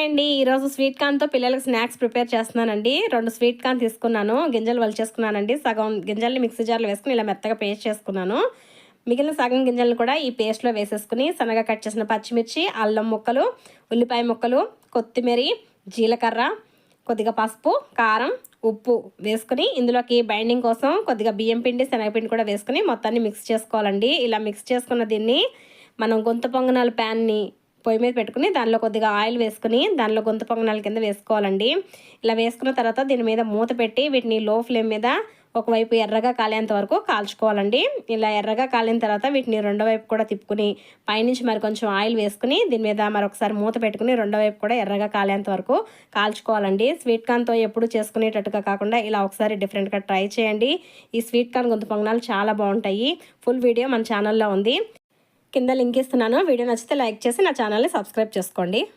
Hi అండి. ఈరోజు sweet కార్న్‌తో పిల్లలకి స్నాక్స్ ప్రిపేర్ చేస్తున్నానండి. 2 స్వీట్ కార్న్ తీసుకున్నాను. గింజలు వలిచేసుకున్నానండి. సగం గింజల్ని మిక్సీ జార్‌లో వేసుకొని ఇలా మెత్తగా పేస్ట్ చేసుకున్నాను. మిగిలిన సగం గింజలను కూడా ఈ పేస్ట్‌లో వేసేసుకొని సన్నగా కట్ చేసిన పచ్చిమిర్చి, అల్లం ముక్కలు, ఉల్లిపాయ ముక్కలు, కొత్తిమీర, జీలకర్ర, కొద్దిగా పసుపు, కారం, ఉప్పు వేసుకొని ఇందులోకి బైండింగ్ కోసం కొద్దిగా బియ్యం పిండి, శనగపిండి కూడా వేసుకొని మొత్తాన్ని మిక్స్ చేసుకోవాలండి. ఇలా మిక్స్ చేసుకున్న దీన్ని మనం గుంత పొంగనాల ప్యాన్‌ని పొయ్యి మీద పెట్టుకుని దానిలో కొద్దిగా ఆయిల్ వేసుకుని దానిలో గుంత పొంగనాల కింద వేసుకోవాలండి. ఇలా వేసుకున్న తర్వాత దీని మీద మూత పెట్టి వీటిని లో ఫ్లేమ్ మీద ఒకవైపు ఎర్రగా కాలేంత వరకు కాల్చుకోవాలండి. ఇలా ఎర్రగా కాలిన తర్వాత వీటిని రెండో వైపు కూడా తిప్పుకుని పైనుంచి మరి కొంచెం ఆయిల్ వేసుకుని దీని మీద మరొకసారి మూత పెట్టుకుని రెండో వైపు కూడా ఎర్రగా కాలేంత వరకు కాల్చుకోవాలండి. స్వీట్ కార్న్‌తో ఎప్పుడు చేసుకునేటట్టుగా కాకుండా ఇలా ఒకసారి డిఫరెంట్‌గా ట్రై చేయండి. ఈ స్వీట్ కార్న్ గుంత పొంగనాలు చాలా బాగుంటాయి. ఫుల్ వీడియో మన ఛానల్లో ఉంది. కింద లింక్ ఇస్తున్నాను. వీడియో నచ్చితే లైక్ చేసి నా ఛానల్ని సబ్స్క్రైబ్ చేసుకోండి.